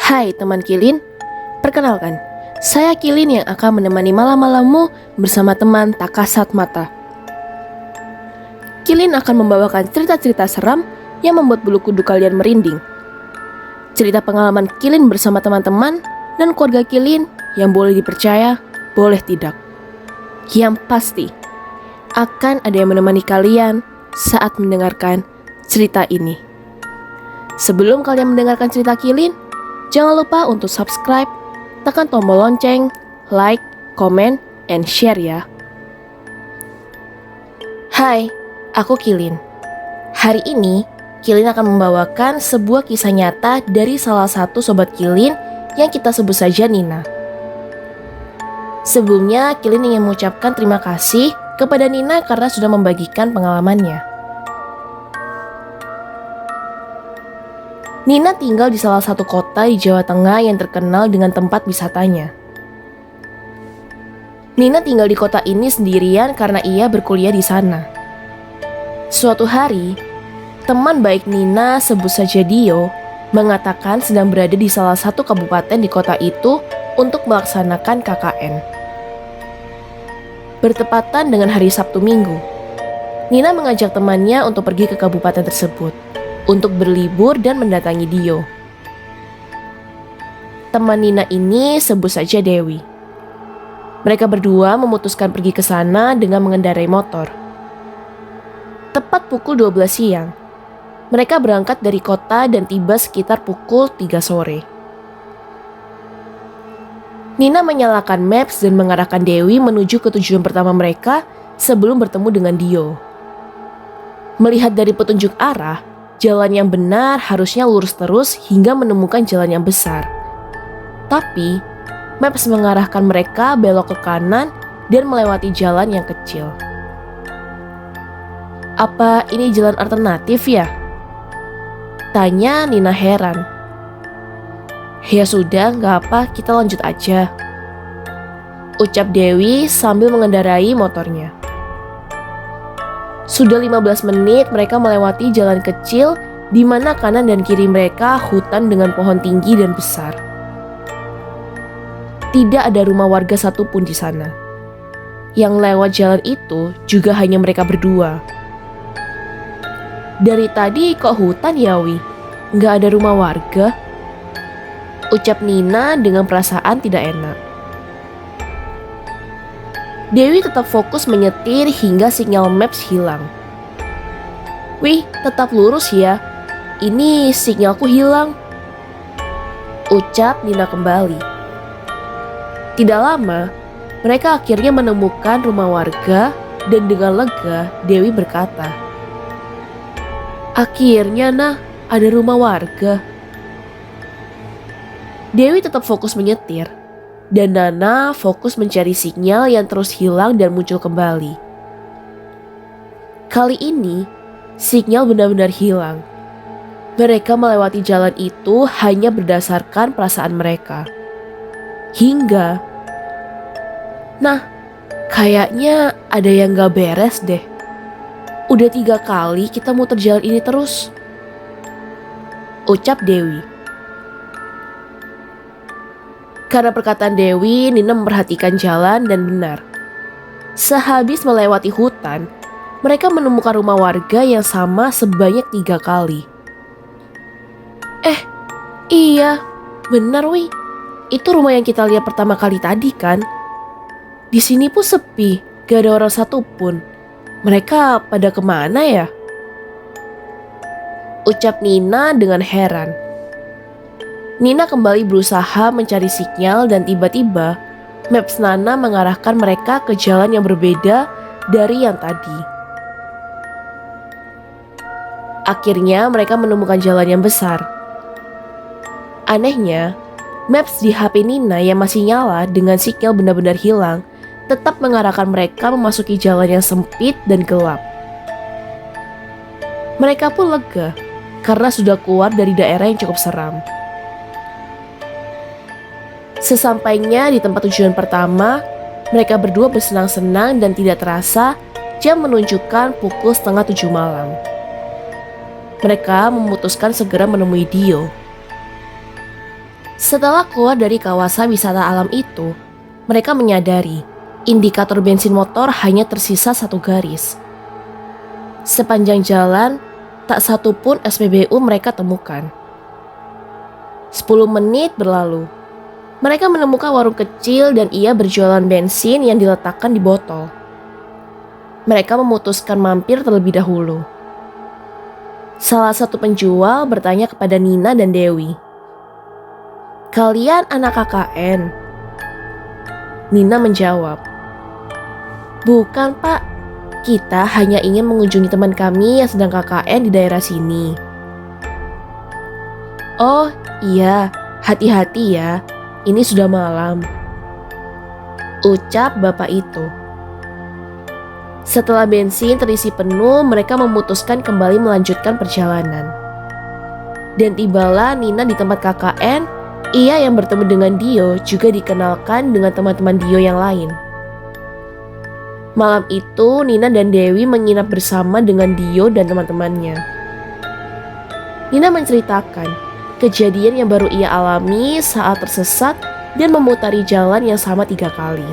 Hai teman Kilin, perkenalkan, saya Kilin yang akan menemani malam-malammu bersama teman tak kasat mata. Kilin akan membawakan cerita-cerita seram yang membuat bulu kuduk kalian merinding. Cerita pengalaman Kilin bersama teman-teman dan keluarga Kilin yang boleh dipercaya, boleh tidak. Yang pasti, akan ada yang menemani kalian saat mendengarkan cerita ini. Sebelum kalian mendengarkan cerita Kilin, jangan lupa untuk subscribe, tekan tombol lonceng, like, comment, and share ya. Hai, aku Kilin. Hari ini, Kilin akan membawakan sebuah kisah nyata dari salah satu sobat Kilin yang kita sebut saja Nina. Sebelumnya, Kilin ingin mengucapkan terima kasih kepada Nina karena sudah membagikan pengalamannya. Nina tinggal di salah satu kota di Jawa Tengah yang terkenal dengan tempat wisatanya. Nina tinggal di kota ini sendirian karena ia berkuliah di sana. Suatu hari, teman baik Nina, sebut saja Dio, mengatakan sedang berada di salah satu kabupaten di kota itu untuk melaksanakan KKN. Bertepatan dengan hari Sabtu Minggu, Nina mengajak temannya untuk pergi ke kabupaten tersebut untuk berlibur dan mendatangi Dio. Teman Nina ini sebut saja Dewi. Mereka berdua memutuskan pergi ke sana dengan mengendarai motor. Tepat pukul 12 siang, mereka berangkat dari kota dan tiba sekitar pukul 3 sore. Nina menyalakan maps dan mengarahkan Dewi menuju ke tujuan pertama mereka sebelum bertemu dengan Dio. Melihat dari petunjuk arah, jalan yang benar harusnya lurus terus hingga menemukan jalan yang besar. Tapi, maps mengarahkan mereka belok ke kanan dan melewati jalan yang kecil. Apa ini jalan alternatif ya? Tanya Nina heran. Ya sudah, gak apa, kita lanjut aja, ucap Dewi sambil mengendarai motornya. Sudah 15 menit mereka melewati jalan kecil di mana kanan dan kiri mereka hutan dengan pohon tinggi dan besar. Tidak ada rumah warga satupun di sana. Yang lewat jalan itu juga hanya mereka berdua. Dari tadi kok hutan ya Wi? Nggak ada rumah warga? Ucap Nina dengan perasaan tidak enak. Dewi tetap fokus menyetir hingga sinyal maps hilang. Wih, tetap lurus ya. Ini sinyalku hilang, ucap Nina kembali. Tidak lama, mereka akhirnya menemukan rumah warga dan dengan lega Dewi berkata, "Akhirnya nah, ada rumah warga." Dewi tetap fokus menyetir. Dan Nana fokus mencari sinyal yang terus hilang dan muncul kembali. Kali ini, sinyal benar-benar hilang. Mereka melewati jalan itu hanya berdasarkan perasaan mereka. Hingga, nah, kayaknya ada yang gak beres deh. Udah 3 kali kita muter jalan ini terus, ucap Dewi. Karena perkataan Dewi, Nina memperhatikan jalan dan benar. Sehabis melewati hutan, mereka menemukan rumah warga yang sama sebanyak 3 kali. Iya, benar Wi. Itu rumah yang kita lihat pertama kali tadi kan? Di sini pun sepi, gak ada orang satupun. Mereka pada kemana ya? Ucap Nina dengan heran. Nina kembali berusaha mencari sinyal dan tiba-tiba maps Nana mengarahkan mereka ke jalan yang berbeda dari yang tadi. Akhirnya mereka menemukan jalan yang besar. Anehnya, maps di HP Nina yang masih nyala dengan sinyal benar-benar hilang tetap mengarahkan mereka memasuki jalan yang sempit dan gelap. Mereka pun lega karena sudah keluar dari daerah yang cukup seram. Sesampainya di tempat tujuan pertama, mereka berdua bersenang-senang dan tidak terasa jam menunjukkan pukul 6:30 malam. Mereka memutuskan segera menemui Dio. Setelah keluar dari kawasan wisata alam itu, mereka menyadari indikator bensin motor hanya tersisa satu garis. Sepanjang jalan, tak satu pun SPBU mereka temukan. 10 menit berlalu. Mereka menemukan warung kecil dan ia berjualan bensin yang diletakkan di botol. Mereka memutuskan mampir terlebih dahulu. Salah satu penjual bertanya kepada Nina dan Dewi, "Kalian anak KKN?" Nina menjawab, "Bukan, Pak. Kita hanya ingin mengunjungi teman kami yang sedang KKN di daerah sini." "Oh iya, hati-hati ya. Ini sudah malam," ucap bapak itu. Setelah bensin terisi penuh, mereka memutuskan kembali melanjutkan perjalanan. Dan tibalah Nina di tempat KKN. Ia yang bertemu dengan Dio juga dikenalkan dengan teman-teman Dio yang lain. Malam itu Nina dan Dewi menginap bersama dengan Dio dan teman-temannya. Nina menceritakan kejadian yang baru ia alami saat tersesat dan memutari jalan yang sama 3 kali.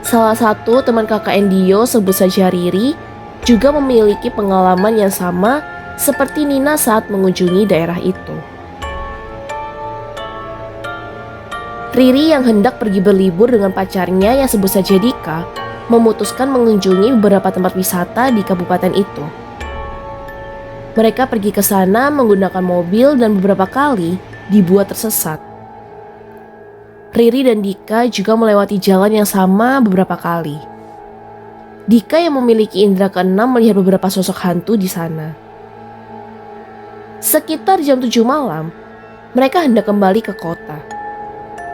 Salah satu teman KKN Dio, sebut saja Riri, juga memiliki pengalaman yang sama seperti Nina saat mengunjungi daerah itu. Riri yang hendak pergi berlibur dengan pacarnya yang sebut saja Dika, memutuskan mengunjungi beberapa tempat wisata di kabupaten itu. Mereka pergi ke sana menggunakan mobil dan beberapa kali dibuat tersesat. Riri dan Dika juga melewati jalan yang sama beberapa kali. Dika yang memiliki indera keenam melihat beberapa sosok hantu di sana. Sekitar jam 7 malam, mereka hendak kembali ke kota.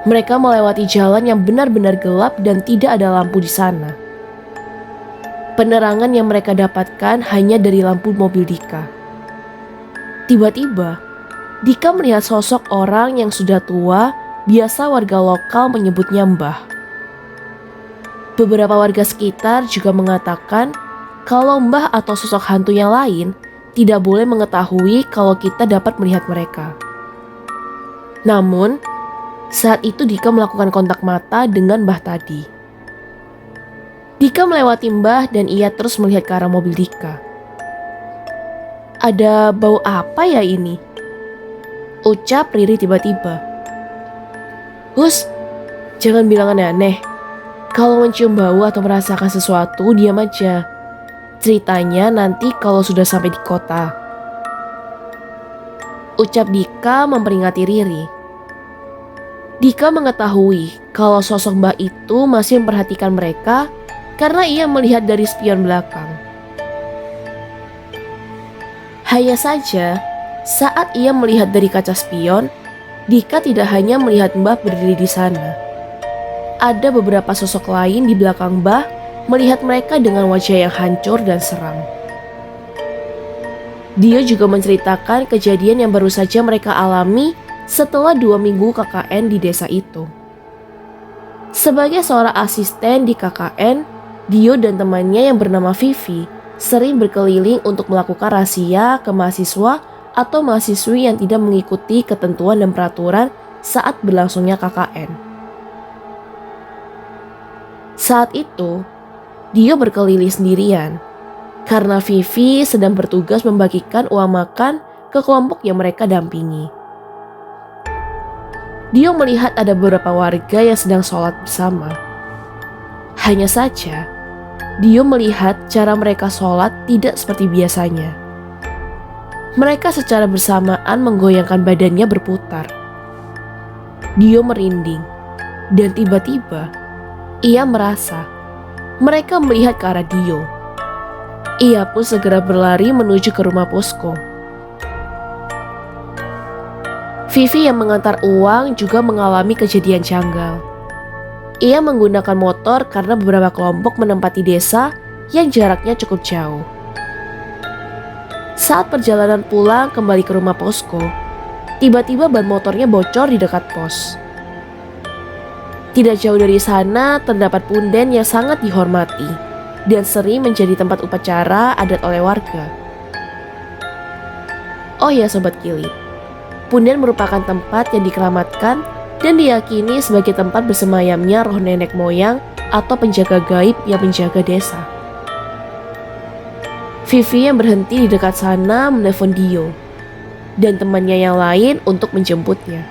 Mereka melewati jalan yang benar-benar gelap dan tidak ada lampu di sana. Penerangan yang mereka dapatkan hanya dari lampu mobil Dika. Tiba-tiba, Dika melihat sosok orang yang sudah tua, biasa warga lokal menyebutnya Mbah. Beberapa warga sekitar juga mengatakan kalau Mbah atau sosok hantu yang lain tidak boleh mengetahui kalau kita dapat melihat mereka. Namun, saat itu Dika melakukan kontak mata dengan Mbah tadi. Dika melewati Mbah dan ia terus melihat ke arah mobil Dika. "Ada bau apa ya ini?" ucap Riri tiba-tiba. "Hus, jangan bilang aneh-aneh. Kalau mencium bau atau merasakan sesuatu, diam aja. Ceritanya nanti kalau sudah sampai di kota," ucap Dika memperingati Riri. Dika mengetahui kalau sosok Mbah itu masih memperhatikan mereka karena ia melihat dari spion belakang. Hanya saja, saat ia melihat dari kaca spion, Dika tidak hanya melihat Mbah berdiri di sana. Ada beberapa sosok lain di belakang Mbah melihat mereka dengan wajah yang hancur dan seram. Dia juga menceritakan kejadian yang baru saja mereka alami setelah 2 minggu KKN di desa itu. Sebagai seorang asisten di KKN, Dio dan temannya yang bernama Vivi sering berkeliling untuk melakukan razia ke mahasiswa atau mahasiswi yang tidak mengikuti ketentuan dan peraturan saat berlangsungnya KKN. Saat itu, Dio berkeliling sendirian karena Vivi sedang bertugas membagikan uang makan ke kelompok yang mereka dampingi. Dio melihat ada beberapa warga yang sedang sholat bersama. Hanya saja, Dio melihat cara mereka sholat tidak seperti biasanya. Mereka secara bersamaan menggoyangkan badannya berputar. Dio merinding, dan tiba-tiba ia merasa mereka melihat ke arah Dio. Ia pun segera berlari menuju ke rumah posko. Vivi yang mengantar uang juga mengalami kejadian janggal. Ia menggunakan motor karena beberapa kelompok menempati desa yang jaraknya cukup jauh. Saat perjalanan pulang kembali ke rumah posko, tiba-tiba ban motornya bocor di dekat pos. Tidak jauh dari sana terdapat punden yang sangat dihormati dan sering menjadi tempat upacara adat oleh warga. Oh ya Sobat Kili, Punden merupakan tempat yang dikeramatkan dan diyakini sebagai tempat bersemayamnya roh nenek moyang atau penjaga gaib yang menjaga desa. Vivi yang berhenti di dekat sana menelpon Dio dan temannya yang lain untuk menjemputnya.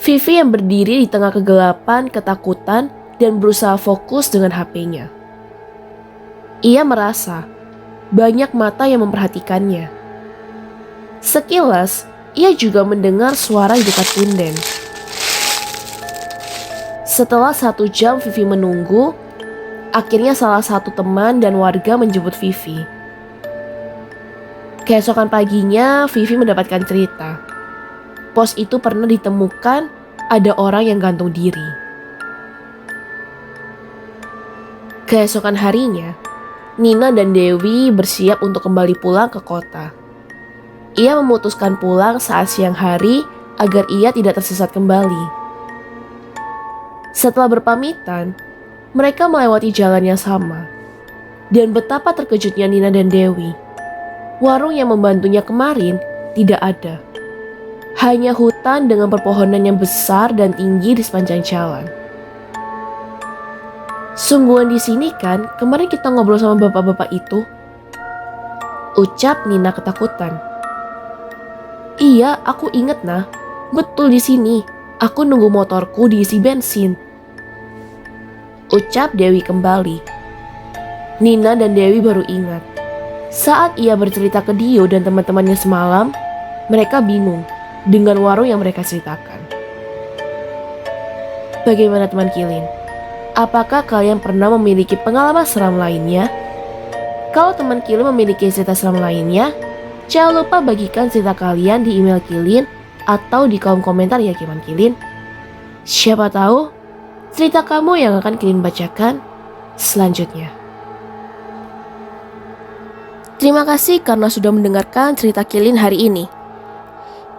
Vivi yang berdiri di tengah kegelapan, ketakutan, dan berusaha fokus dengan HP-nya. Ia merasa banyak mata yang memperhatikannya. Sekilas, ia juga mendengar suara di dekat punden. Setelah 1 jam Vivi menunggu, akhirnya salah satu teman dan warga menjemput Vivi. Keesokan paginya, Vivi mendapatkan cerita. Pos itu pernah ditemukan ada orang yang gantung diri. Keesokan harinya, Nina dan Dewi bersiap untuk kembali pulang ke kota. Ia memutuskan pulang saat siang hari agar ia tidak tersesat kembali. Setelah berpamitan, mereka melewati jalan yang sama. Dan betapa terkejutnya Nina dan Dewi. Warung yang membantunya kemarin tidak ada. Hanya hutan dengan perpohonan yang besar dan tinggi di sepanjang jalan. Sungguhan di sini kan, kemarin kita ngobrol sama bapak-bapak itu. Ucap Nina ketakutan. Iya, aku inget nah. Betul di sini. Aku nunggu motorku diisi bensin. Ucap Dewi kembali. Nina dan Dewi baru ingat. Saat ia bercerita ke Dio dan teman-temannya semalam, mereka bingung dengan warung yang mereka ceritakan. Bagaimana teman Kilin? Apakah kalian pernah memiliki pengalaman seram lainnya? Kalau teman Kilin memiliki cerita seram lainnya, jangan lupa bagikan cerita kalian di email Kilin atau di kolom komentar ya teman Kilin. Siapa tahu cerita kamu yang akan Kilin bacakan selanjutnya. Terima kasih karena sudah mendengarkan cerita Kilin hari ini.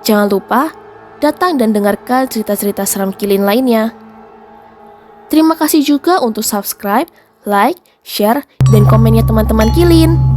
Jangan lupa datang dan dengarkan cerita-cerita seram Kilin lainnya. Terima kasih juga untuk subscribe, like, share, dan komennya teman-teman Kilin.